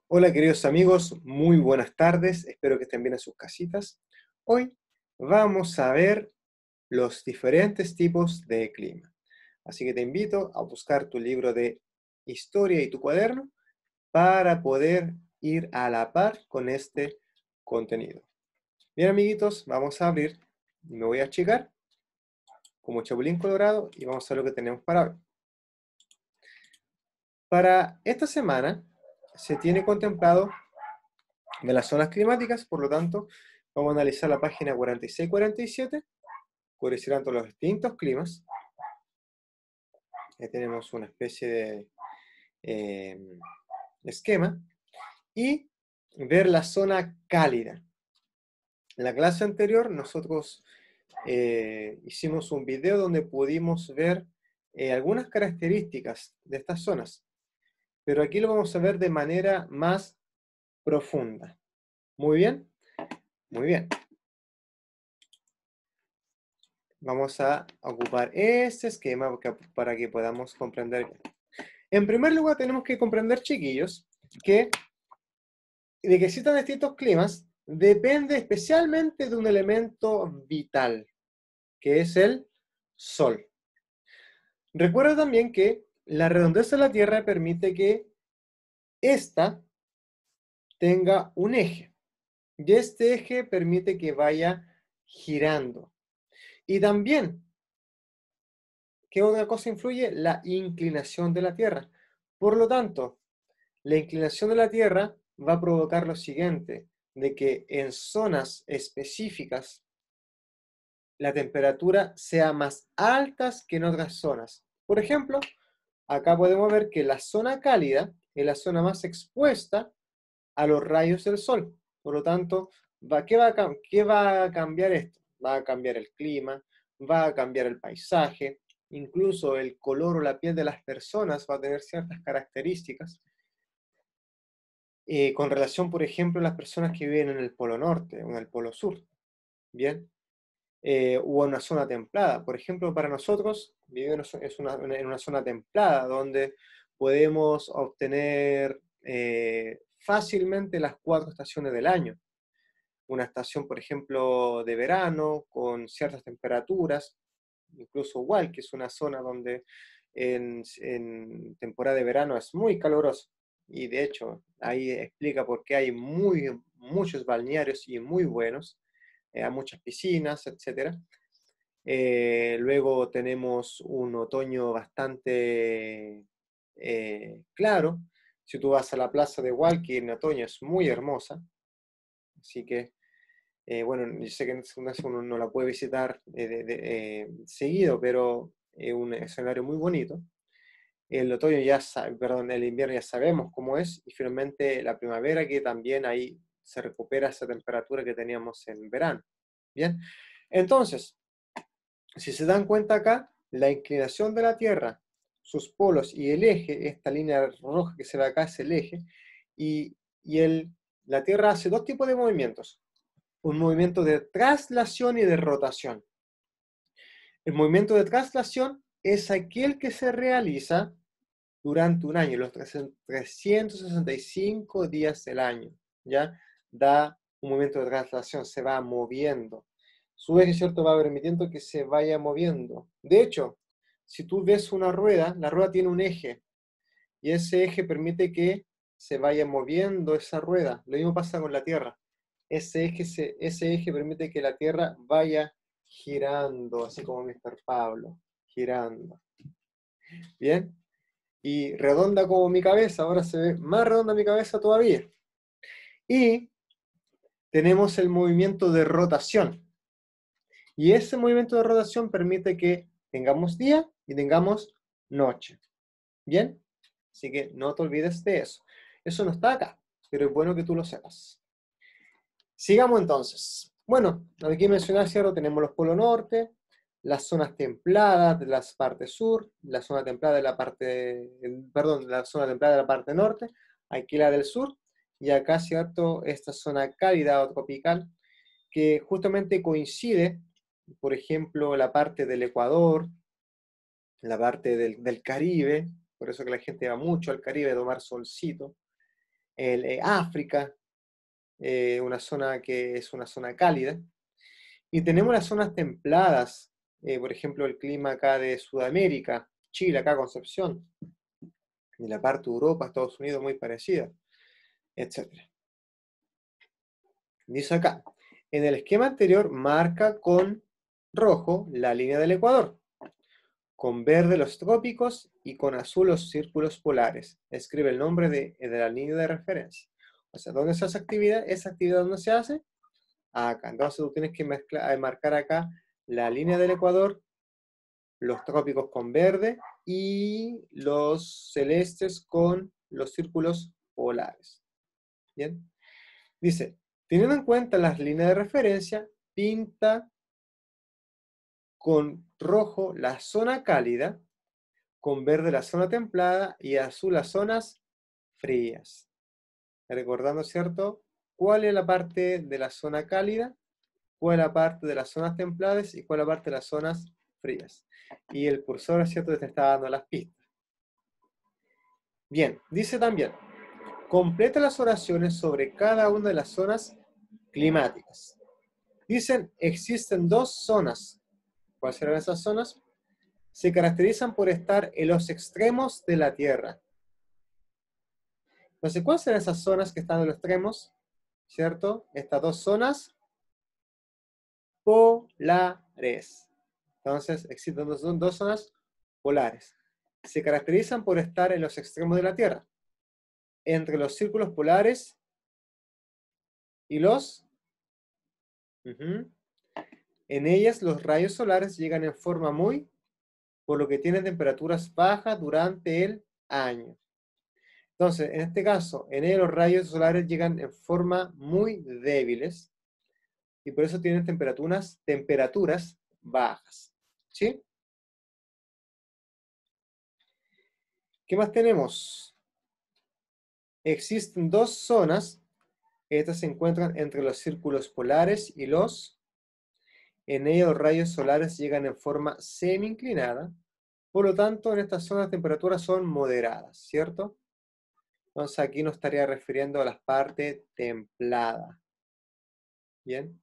Hola queridos amigos, muy buenas tardes, espero que estén bien en sus casitas. Hoy vamos a ver los diferentes tipos de clima. Así que te invito a buscar tu libro de historia y tu cuaderno para poder ir a la par con este contenido. Bien amiguitos, vamos a abrir y me voy a achicar como chapulín colorado y vamos a ver lo que tenemos para hoy. Para esta semana se tiene contemplado de las zonas climáticas, por lo tanto, vamos a analizar la página 46 y 47, considerando los distintos climas. Ahí tenemos una especie de eh, esquema, y ver la zona cálida. En la clase anterior nosotros hicimos un video donde pudimos ver algunas características de estas zonas, pero aquí lo vamos a ver de manera más profunda. Muy bien, muy bien. Vamos a ocupar este esquema para que podamos comprender bien. En primer lugar, tenemos que comprender, chiquillos, que de que existan distintos climas depende especialmente de un elemento vital, que es el Sol. Recuerda también que la redondez de la Tierra permite que ésta tenga un eje, y este eje permite que vaya girando. Y también, ¿qué otra cosa influye? La inclinación de la Tierra. Por lo tanto, la inclinación de la Tierra va a provocar lo siguiente, de que en zonas específicas la temperatura sea más alta que en otras zonas. Por ejemplo, acá podemos ver que la zona cálida es la zona más expuesta a los rayos del sol. Por lo tanto, ¿qué va a cambiar esto? Va a cambiar el clima, va a cambiar el paisaje, incluso el color o la piel de las personas va a tener ciertas características con relación, por ejemplo, a las personas que viven en el Polo Norte o en el Polo Sur, ¿bien? O en una zona templada. Por ejemplo, para nosotros, vivir en una zona templada donde podemos obtener fácilmente las 4 estaciones del año. Una estación, por ejemplo, de verano, con ciertas temperaturas, incluso igual, que es una zona donde en temporada de verano es muy caluroso. Y de hecho, ahí explica por qué hay muchos balnearios y muy buenos, hay muchas piscinas, etcétera. Luego tenemos un otoño bastante claro. Si tú vas a la plaza de Hualqui en otoño es muy hermosa, así que bueno, yo sé que uno no la puede visitar seguido, pero es un escenario muy bonito. El otoño perdón, el invierno ya sabemos cómo es, y finalmente la primavera, que también ahí se recupera esa temperatura que teníamos en verano. Bien, entonces, si se dan cuenta acá, la inclinación de la Tierra, sus polos y el eje, esta línea roja que se ve acá es el eje, y, y la Tierra hace dos tipos de movimientos: un movimiento de traslación y de rotación. El movimiento de traslación es aquel que se realiza durante un año, los 365 días del año, ¿ya? Da un movimiento de traslación, se va moviendo. Su eje, ¿cierto?, va permitiendo que se vaya moviendo. De hecho, si tú ves una rueda, la rueda tiene un eje, y ese eje permite que se vaya moviendo esa rueda. Lo mismo pasa con la Tierra. Ese eje permite que la Tierra vaya girando, así como Mr. Pablo, girando. ¿Bien? Y redonda como mi cabeza, ahora se ve más redonda mi cabeza todavía. Y tenemos el movimiento de rotación. Y ese movimiento de rotación permite que tengamos día y tengamos noche. ¿Bien? Así que no te olvides de eso. Eso no está acá, pero es bueno que tú lo sepas. Sigamos entonces. Bueno, aquí mencionar, ¿cierto? Tenemos los polos norte, las zonas templadas de la parte sur, la zona templada de la parte, perdón, la zona templada de la parte norte, aquí la del sur, y acá, ¿cierto? Esta zona cálida o tropical, que justamente coincide, por ejemplo, la parte del Ecuador, la parte del Caribe, por eso que la gente va mucho al Caribe a tomar solcito, África, una zona que es una zona cálida. Y tenemos las zonas templadas, por ejemplo, el clima acá de Sudamérica, Chile, acá Concepción, y la parte de Europa, Estados Unidos, muy parecida, etc. Dice acá, en el esquema anterior marca con rojo la línea del Ecuador, con verde los trópicos y con azul los círculos polares. Escribe el nombre de la línea de referencia. O sea, ¿dónde se hace actividad? ¿Esa actividad dónde se hace? Acá. Entonces tú tienes que marcar acá la línea del Ecuador, los trópicos con verde y los celestes con los círculos polares. ¿Bien? Dice, teniendo en cuenta las líneas de referencia, pinta con rojo la zona cálida, con verde la zona templada y azul las zonas frías. Recordando, ¿cierto? ¿Cuál es la parte de la zona cálida? ¿Cuál es la parte de las zonas templadas? ¿Y cuál es la parte de las zonas frías? Y el cursor, ¿cierto? Te está dando las pistas. Bien, dice también, completa las oraciones sobre cada una de las zonas climáticas. Dicen, existen dos zonas. ¿Cuáles serán esas zonas? Se caracterizan por estar en los extremos de la Tierra. Entonces, ¿cuáles serán esas zonas que están en los extremos? ¿Cierto? Estas dos zonas polares. Entonces, existen dos zonas polares. Se caracterizan por estar en los extremos de la Tierra, entre los círculos polares y los... En ellas los rayos solares llegan en forma muy, por lo que tienen temperaturas bajas durante el año. Entonces, en este caso, en ellas los rayos solares llegan en forma muy débiles y por eso tienen temperaturas bajas. ¿Sí? ¿Qué más tenemos? Existen dos zonas. Estas se encuentran entre los círculos polares y los... En ellas los rayos solares llegan en forma semi-inclinada. Por lo tanto, en estas zonas las temperaturas son moderadas, ¿cierto? Entonces aquí nos estaría refiriendo a las partes templadas. ¿Bien?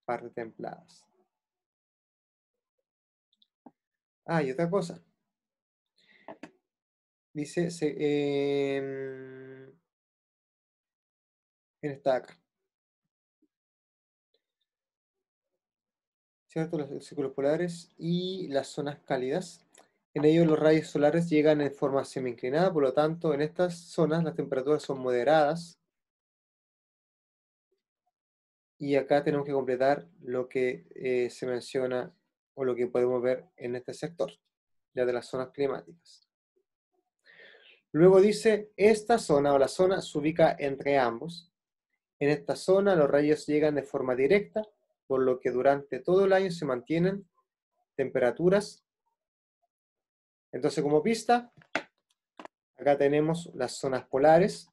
Partes templadas. Ah, y otra cosa. Dice, está acá. ¿Cierto? Los círculos polares y las zonas cálidas. En ellos los rayos solares llegan en forma semi-inclinada, por lo tanto, en estas zonas las temperaturas son moderadas. Y acá tenemos que completar lo que se menciona o lo que podemos ver en este sector, ya de las zonas climáticas. Luego dice, esta zona o la zona se ubica entre ambos. En esta zona los rayos llegan de forma directa, por lo que durante todo el año se mantienen temperaturas. Entonces, como pista, acá tenemos las zonas polares,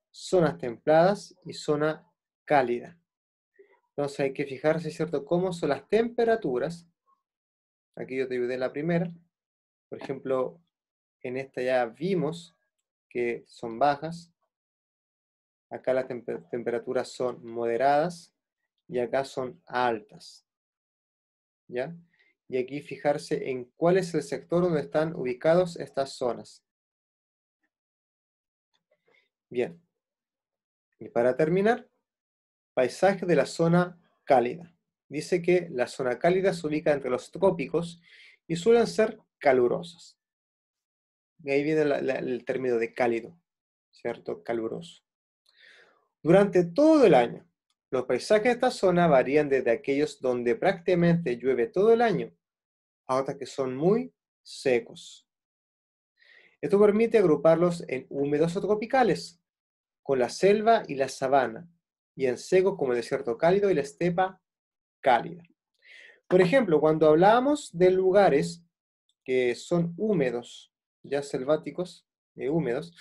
zonas templadas y zona cálida. Entonces hay que fijarse, ¿cierto?, cómo son las temperaturas. Aquí yo te ayudé en la primera. Por ejemplo, en esta ya vimos que son bajas. Acá las temperaturas son moderadas y acá son altas. ¿Ya? Y aquí fijarse en cuál es el sector donde están ubicados estas zonas. Bien. Y para terminar, paisaje de la zona cálida. Dice que la zona cálida se ubica entre los trópicos y suelen ser calurosas. Y ahí viene el término de cálido, ¿cierto? Caluroso. Durante todo el año, los paisajes de esta zona varían desde aquellos donde prácticamente llueve todo el año a otros que son muy secos. Esto permite agruparlos en húmedos o tropicales, con la selva y la sabana, y en secos como el desierto cálido y la estepa cálida. Por ejemplo, cuando hablamos de lugares que son húmedos, ya selváticos, húmedos,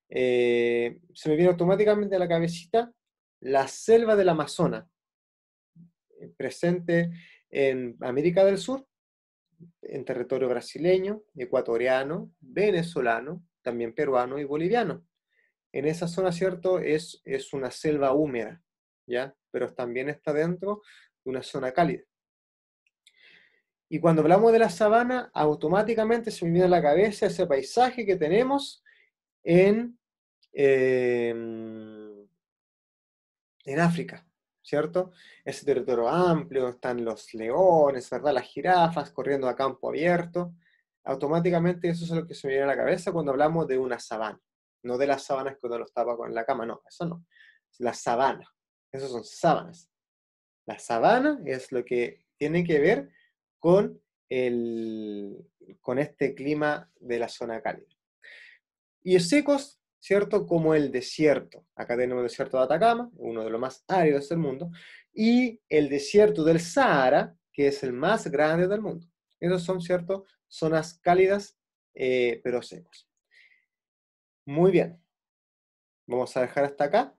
se me viene automáticamente a la cabecita la selva del Amazonas, presente en América del Sur, en territorio brasileño, ecuatoriano, venezolano, también peruano y boliviano. en esa zona, ¿cierto? Es una selva húmeda, ¿ya? Pero también está dentro de una zona cálida. Y cuando hablamos de la sabana, automáticamente se me viene a la cabeza ese paisaje que tenemos en, eh, en África, ¿cierto? Ese territorio amplio, están los leones, ¿verdad? Las jirafas corriendo a campo abierto. Automáticamente eso es lo que se me viene a la cabeza cuando hablamos de una sabana. No de las sábanas que uno los tapa con la cama, no, eso no. La sabana, esos son sábanas. La sabana es lo que tiene que ver con, con este clima de la zona cálida. Y secos, ¿cierto? Como el desierto. Acá tenemos el desierto de Atacama, uno de los más áridos del mundo, y el desierto del Sahara, que es el más grande del mundo. Esos son, ¿cierto? Zonas cálidas, pero secos. Muy bien. Vamos a dejar hasta acá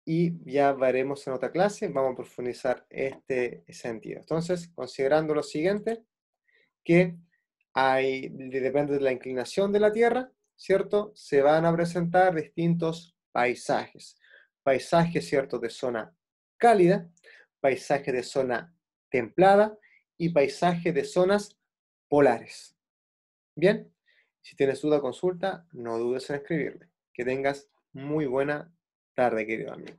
y ya veremos en otra clase, vamos a profundizar este sentido. Entonces, considerando lo siguiente, que depende de la inclinación de la Tierra, ¿cierto? Se van a presentar distintos paisajes. Paisajes, ¿cierto? De zona cálida, paisajes de zona templada y paisajes de zonas polares. Bien, si tienes duda o consulta, no dudes en escribirme. Que tengas muy buena tarde, querido amigo.